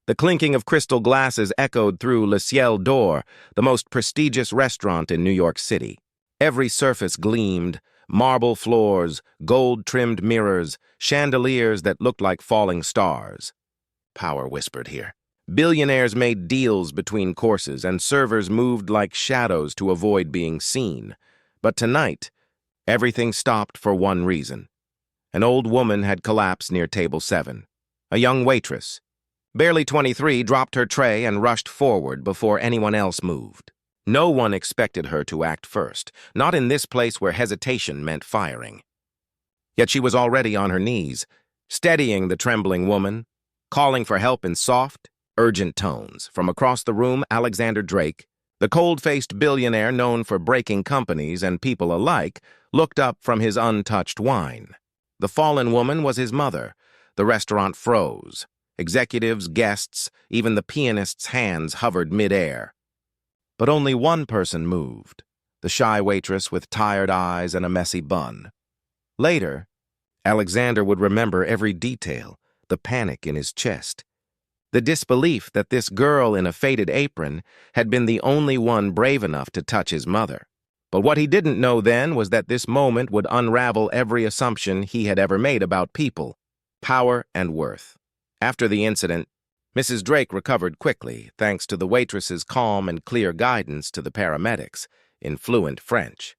The clinking of crystal glasses echoed through Le Ciel d'Or, the most prestigious restaurant in New York City. Every surface gleamed, marble floors, gold-trimmed mirrors, chandeliers that looked like falling stars. Power whispered here. Billionaires made deals between courses, and servers moved like shadows to avoid being seen. But tonight, everything stopped for one reason. An old woman had collapsed near table 7. A young waitress, barely 23, dropped her tray and rushed forward before anyone else moved. No one expected her to act first, not in this place where hesitation meant firing. Yet she was already on her knees, steadying the trembling woman, calling for help in soft, urgent tones. From across the room, Alexander Drake, the cold-faced billionaire known for breaking companies and people alike, looked up from his untouched wine. The fallen woman was his mother. The restaurant froze. Executives, guests, even the pianist's hands hovered mid-air. But only one person moved, the shy waitress with tired eyes and a messy bun. Later, Alexander would remember every detail, the panic in his chest, the disbelief that this girl in a faded apron had been the only one brave enough to touch his mother. But what he didn't know then was that this moment would unravel every assumption he had ever made about people, power, and worth. After the incident, Mrs. Drake recovered quickly, thanks to the waitress's calm and clear guidance to the paramedics in fluent French.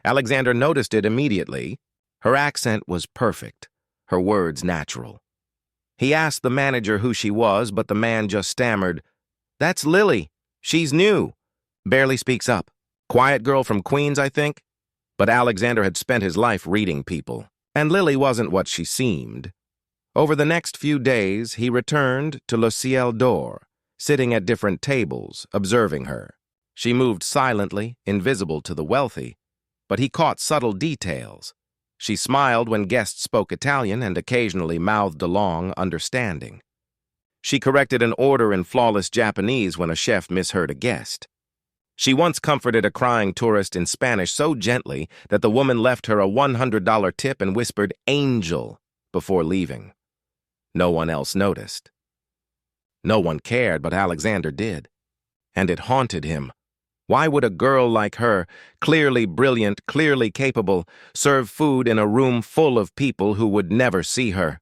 Alexander noticed it immediately. Her accent was perfect, her words natural. He asked the manager who she was, but the man just stammered, "That's Lily. She's new. Barely speaks up. Quiet girl from Queens, I think." But Alexander had spent his life reading people, and Lily wasn't what she seemed. Over the next few days, he returned to Le Ciel d'Or, sitting at different tables, observing her. She moved silently, invisible to the wealthy, but he caught subtle details. She smiled when guests spoke Italian and occasionally mouthed along, understanding. She corrected an order in flawless Japanese when a chef misheard a guest. She once comforted a crying tourist in Spanish so gently that the woman left her a $100 tip and whispered "angel" before leaving. No one else noticed. No one cared, but Alexander did. And it haunted him. Why would a girl like her, clearly brilliant, clearly capable, serve food in a room full of people who would never see her?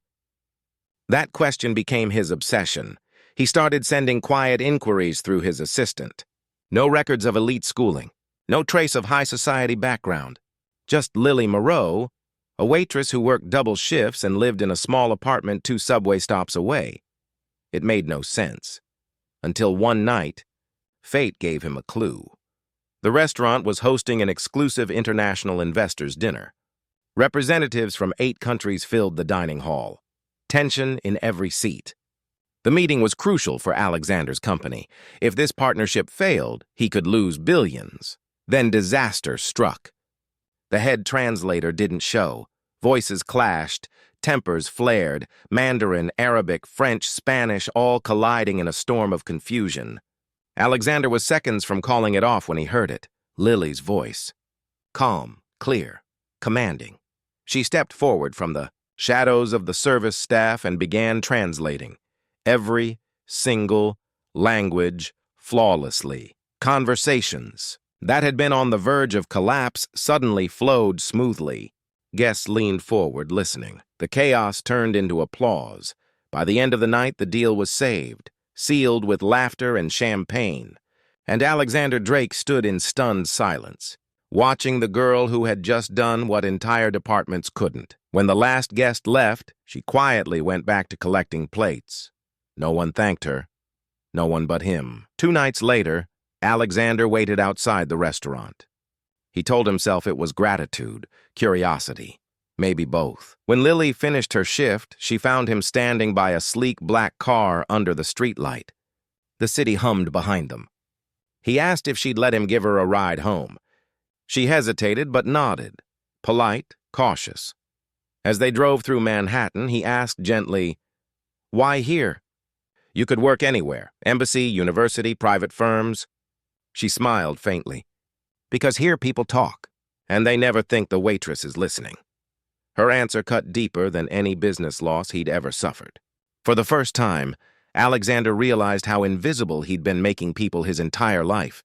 That question became his obsession. He started sending quiet inquiries through his assistant. No records of elite schooling, no trace of high society background. Just Lily Moreau, a waitress who worked double shifts and lived in a small apartment 2 subway stops away. It made no sense. Until one night, fate gave him a clue. The restaurant was hosting an exclusive international investors' dinner. Representatives from 8 countries filled the dining hall. Tension in every seat. The meeting was crucial for Alexander's company. If this partnership failed, he could lose billions. Then disaster struck. The head translator didn't show. Voices clashed, tempers flared, Mandarin, Arabic, French, Spanish, all colliding in a storm of confusion. Alexander was seconds from calling it off when he heard it. Lily's voice. Calm, clear, commanding. She stepped forward from the shadows of the service staff and began translating. Every single language flawlessly. Conversations that had been on the verge of collapse suddenly flowed smoothly. Guests leaned forward, listening. The chaos turned into applause. By the end of the night, the deal was saved, sealed with laughter and champagne. And Alexander Drake stood in stunned silence, watching the girl who had just done what entire departments couldn't. When the last guest left, she quietly went back to collecting plates. No one thanked her. No one but him. 2 nights later, Alexander waited outside the restaurant. He told himself it was gratitude, curiosity, maybe both. When Lily finished her shift, she found him standing by a sleek black car under the streetlight. The city hummed behind them. He asked if she'd let him give her a ride home. She hesitated but nodded, polite, cautious. As they drove through Manhattan, he asked gently, "Why here? You could work anywhere, embassy, university, private firms." She smiled faintly. "Because here people talk, and they never think the waitress is listening." Her answer cut deeper than any business loss he'd ever suffered. For the first time, Alexander realized how invisible he'd been making people his entire life.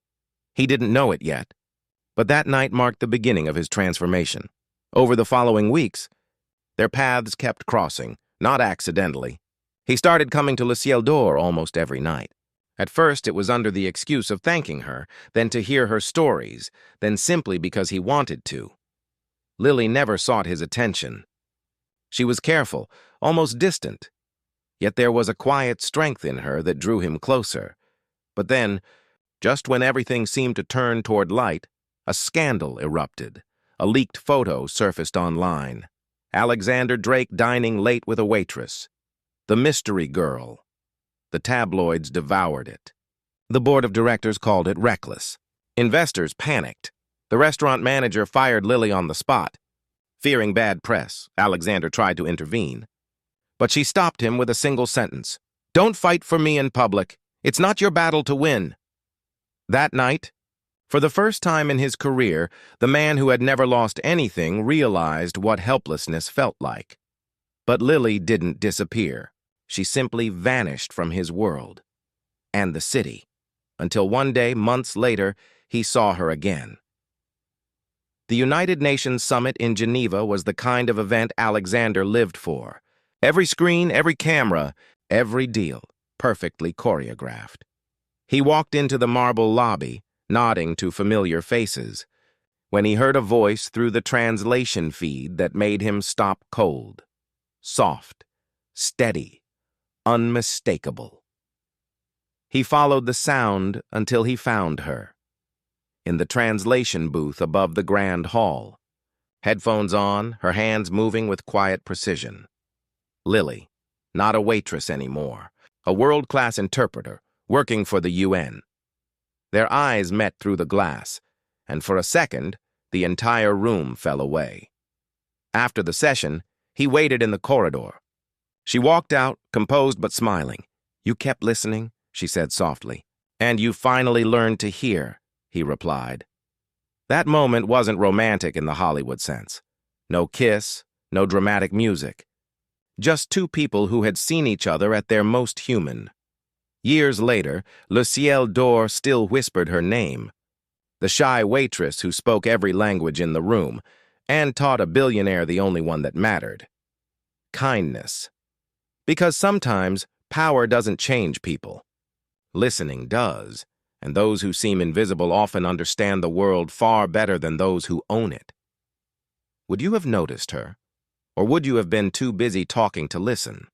He didn't know it yet, but that night marked the beginning of his transformation. Over the following weeks, their paths kept crossing, not accidentally. He started coming to Le Ciel d'Or almost every night. At first, it was under the excuse of thanking her, then to hear her stories, then simply because he wanted to. Lily never sought his attention. She was careful, almost distant. Yet there was a quiet strength in her that drew him closer. But then, just when everything seemed to turn toward light, a scandal erupted. A leaked photo surfaced online. Alexander Drake dining late with a waitress. The mystery girl. The tabloids devoured it. The board of directors called it reckless. Investors panicked. The restaurant manager fired Lily on the spot. Fearing bad press, Alexander tried to intervene. But she stopped him with a single sentence. "Don't fight for me in public. It's not your battle to win." That night, for the first time in his career, the man who had never lost anything realized what helplessness felt like. But Lily didn't disappear. She simply vanished from his world and the city, until one day, months later, he saw her again. The United Nations Summit in Geneva was the kind of event Alexander lived for. Every screen, every camera, every deal, perfectly choreographed. He walked into the marble lobby, nodding to familiar faces, when he heard a voice through the translation feed that made him stop cold. Soft, steady, unmistakable. He followed the sound until he found her. In the translation booth above the grand hall. Headphones on, her hands moving with quiet precision. Lily, not a waitress anymore, a world-class interpreter, working for the UN. Their eyes met through the glass, and for a second, the entire room fell away. After the session, he waited in the corridor. She walked out, composed but smiling. "You kept listening," she said softly. "And you finally learned to hear," he replied. That moment wasn't romantic in the Hollywood sense. No kiss, no dramatic music. Just two people who had seen each other at their most human. Years later, Le Ciel d'Or still whispered her name. The shy waitress who spoke every language in the room and taught a billionaire the only one that mattered. Kindness. Because sometimes power doesn't change people. Listening does, and those who seem invisible often understand the world far better than those who own it. Would you have noticed her? Or would you have been too busy talking to listen?